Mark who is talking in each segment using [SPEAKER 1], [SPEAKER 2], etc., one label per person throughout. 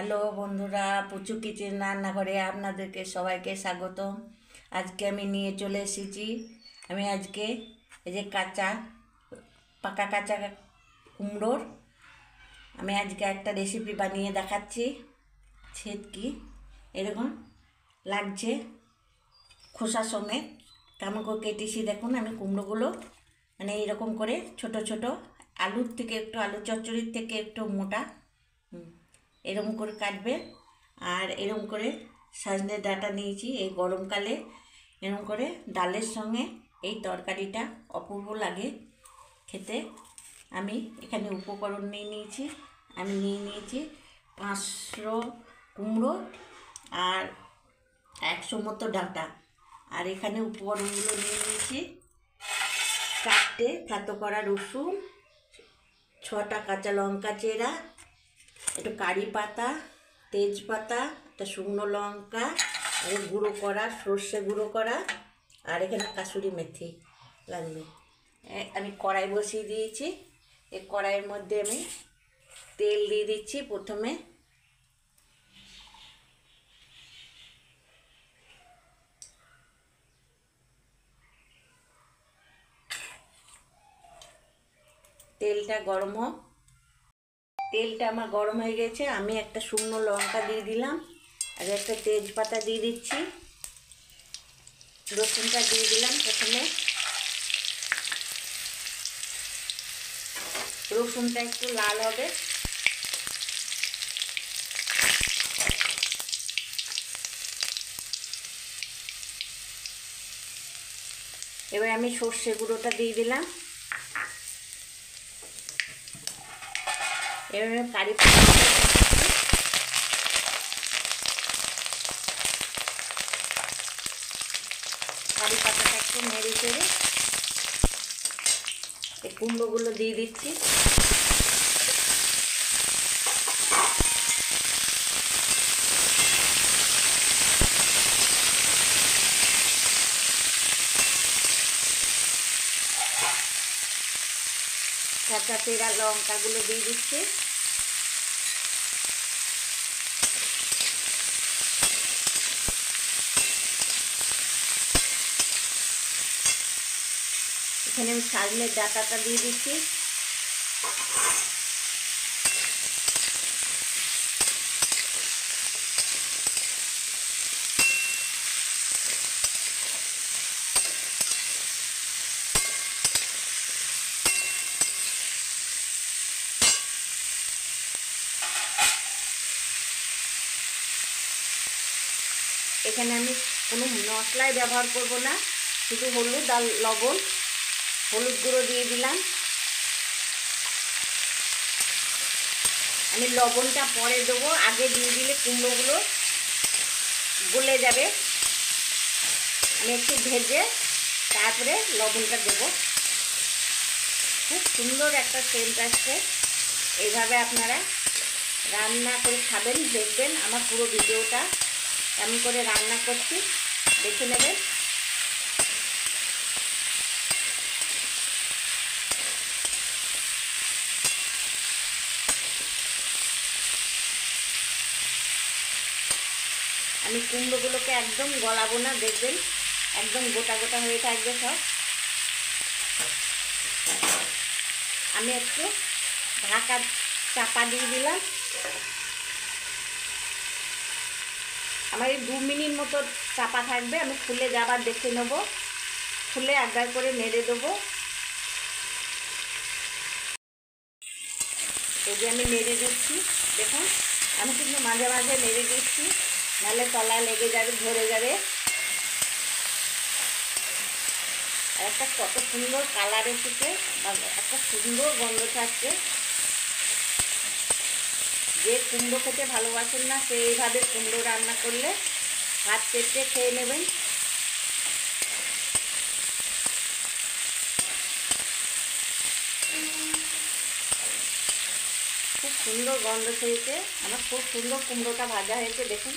[SPEAKER 1] Hello বন্ধুরা, পুচু kitchen রান্নাঘরে আপনাদেরকে সবাইকে স্বাগতম। আজকে আমি নিয়ে চলে এসেছি। আমি আজকে এই যে পাকা কাঁচা কুমড়োর আমি আজকে একটা রেসিপি বানিয়ে দেখাচ্ছি। ছেটকি এরকম লাগছে, খোসা সমেত কেমন করে কেটেছি দেখুন। আমি কুমড়োগুলো মানে এইরকম করে ছোট ছোট, আলুর থেকে একটু, আলু চচ্চড়ির থেকে একটু মোটা, এরকম করে কাটবে। আর এরকম করে সজনে ডাঁটা নিয়েছি। এই গরমকালে এরকম করে ডালের সঙ্গে এই তরকারিটা অপূর্ব লাগে খেতে। আমি এখানে উপকরণ নিয়েছি। আমি নিয়েছি 500 কুমড়ো আর 100 মতো ডাঁটা। আর এখানে উপকরণগুলো নিয়েছি 4টে থেতো করা রসুন, 6টা কাঁচা লঙ্কা চেরা, একটু কারি পাতা, তেজপাতা, একটা শুকনো লঙ্কা, আর গুঁড়ো করা সর্ষে গুঁড়ো করা, আর এখানে কাসুরি মেথি লাগবে। আমি কড়াই বসিয়ে দিয়েছি। এই কড়াইয়ের মধ্যে আমি তেল দিয়ে দিচ্ছি। প্রথমে তেলটা গরম হোক। তেলটা আমার গরম হয়ে গেছে। আমি একটা শুকনো লঙ্কা দিয়ে দিলাম, আর একটা তেজপাতা দিয়ে দিচ্ছি। রসুনটা দিয়ে দিলাম। প্রথমে রসুনটা একটু লাল হবে। এবার আমি সর্ষে গুঁড়োটা দিয়ে দিলাম। এবার আমি কারি পাতাটা একটু নেড়ে চেড়ে এই কুমড়োগুলো দিয়ে দিচ্ছি। কাঁচা চেরা লঙ্কাগুলো দিয়ে দিচ্ছি। এখানে আমি সজনের ডাঁটাটা দিয়ে দিচ্ছি। এখানে আমি কোনো মশলাই ব্যবহার করব না, শুধু হলুদ আর লবণ, হলুদ গুঁড়ো দিয়ে দিলাম। আমি লবণটা পরে দেবো, আগে দিয়ে দিলে কুমড়োগুলো গলে যাবে। আমি একটু ভেজে তারপরে লবণটা দেবো। খুব সুন্দর একটা সেন্ট আসছে। এইভাবে আপনারা রান্না করে খাবেন, দেখবেন আমার পুরো ভিডিওটা কেমন করে রান্না করছি দেখে নেবেন। আমি কুমড়োগুলোকে একদম গলাবো না, দেখবেন একদম গোটা গোটা হয়ে থাকবে সব। আমি একটু ঢাকা চাপা দিয়ে দিলাম। আমার এই 2 মিনিট মতো চাপা থাকবে। আমি খুলে যাবার দেখে নেব, খুলে একবার করে নেড়ে দেবো। এই যে আমি নেড়ে দিচ্ছি, দেখুন আমি কিন্তু মাঝে মাঝে নেড়ে দিচ্ছি, নাহলে তলায় লেগে যাবে, ধরে যাবে। আর একটা কত সুন্দর কালার এসেছে, একটা সুন্দর গন্ধ থাকছে। যে কুমড়ো খেতে ভালোবাসেন না, সে এইভাবে কুমড়ো রান্না করলে ভাত পেটে খেয়ে নেবেন। খুব সুন্দর গন্ধ খেয়েছে। আমার খুব সুন্দর কুমড়োটা ভাজা হয়েছে দেখুন।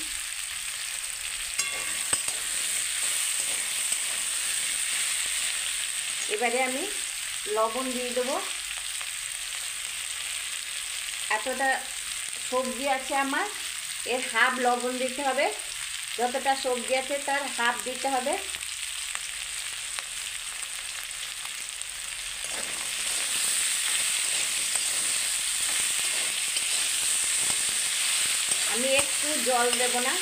[SPEAKER 1] এবারে আমি লবণ দিয়ে দেবো। এতটা সবজি আছে আমার, এর হাফ লবণ দিতে হবে, যতটা সবজি আছে তার হাফ দিতে হবে। আমি একটু জল দেব না,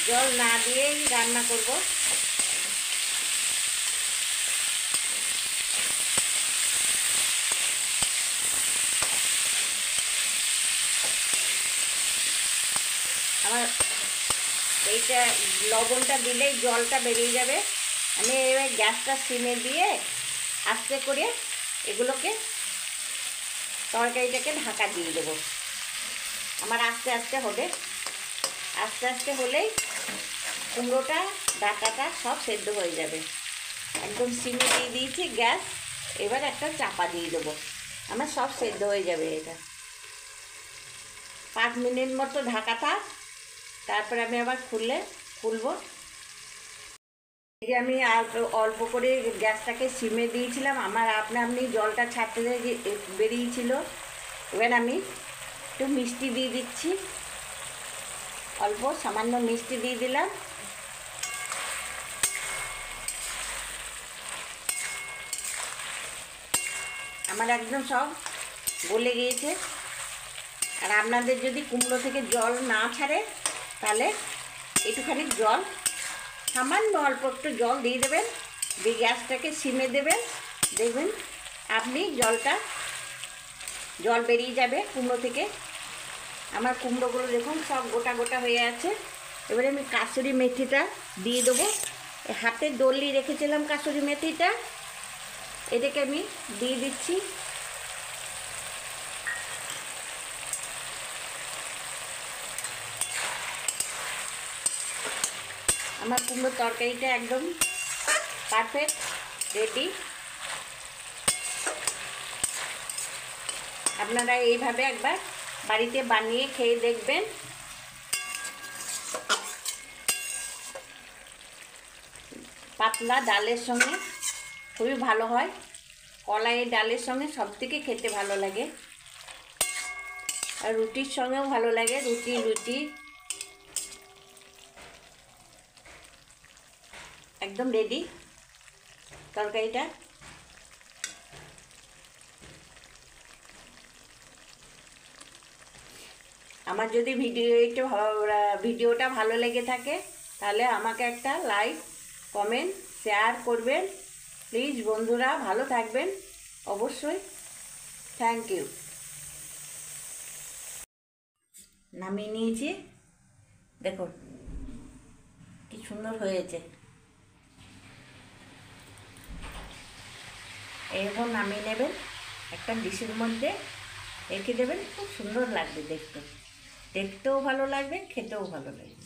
[SPEAKER 1] জল না দিয়েই রান্না করব। আমার এইটা লবণটা দিলেই জলটা বেরিয়ে যাবে। আমি এবার গ্যাসটা সিমে দিয়ে আস্তে করে এগুলোকে তরকারিটাকে ঢাকা দিয়ে দেবো। আমার আস্তে আস্তে হবে, আস্তে আস্তে হলেই কুমড়োটা ডাঁটাটা সব সেদ্ধ হয়ে যাবে। একদম সিমে দিয়ে দিয়েছি গ্যাস, এবার একটা চাপা দিয়ে দেবো, আমার সব সেদ্ধ হয়ে যাবে। এটা 5 মিনিট মতো ঢাকা থাক, তারপরে আমি আবার খুলবো। এই যে আমি অল্প করে গ্যাসটাকে সিমে দিয়েছিলাম, আমার আপনি জলটা ছাড়তে বেরিয়েছিল। এবার আমি একটু মিষ্টি দিয়ে দিচ্ছি, অল্প সামান্য মিষ্টি দিয়ে দিলাম। আমার একদম সব গলে গিয়েছে। আর আপনাদের যদি কুমড়ো থেকে জল না ছাড়ে তাহলে একটুখানি জল, সামান্য অল্প একটু জল দিয়ে দেবেন, দিয়ে গ্যাসটাকে সিমে দেবেন, দেখবেন আপনি জল বেরিয়ে যাবে কুমড়ো থেকে। আমার কুমড়োগুলো দেখুন সব গোটা গোটা হয়ে আছে। এবারে আমি কাসুরি মেথিটা দিয়ে দেবো, হাতে ডলি রেখেছিলাম কাসুরি মেথিটা, এটাকে আমি দিয়ে দিচ্ছি। আমার কুমড়োর তরকারিটা একদম পারফেক্ট রেডি। আপনারা এইভাবে একবার বাড়িতে বানিয়ে খেয়ে দেখবেন। পাতলা ডালের সঙ্গে খুবই ভালো হয়, কলাইয়ের ডালের সঙ্গে সবথেকে খেতে ভালো লাগে, আর রুটির সঙ্গেও ভালো লাগে। লুচি একদম রেডি তরকারিটা। আমার যদি ভিডিওটা ভালো লেগে থাকে তাহলে আমাকে একটা লাইক, কমেন্ট, শেয়ার করবেন প্লিজ। বন্ধুরা ভালো থাকবেন অবশ্যই। Thank you. নামিয়ে নিয়েছি, দেখুন কি সুন্দর হয়েছে। এরকম নামিয়ে নেবেন, একটা ডিশের মধ্যে রেখে দেবেন, খুব সুন্দর লাগবে দেখতেও ভালো লাগবে, খেতেও ভালো লাগবে।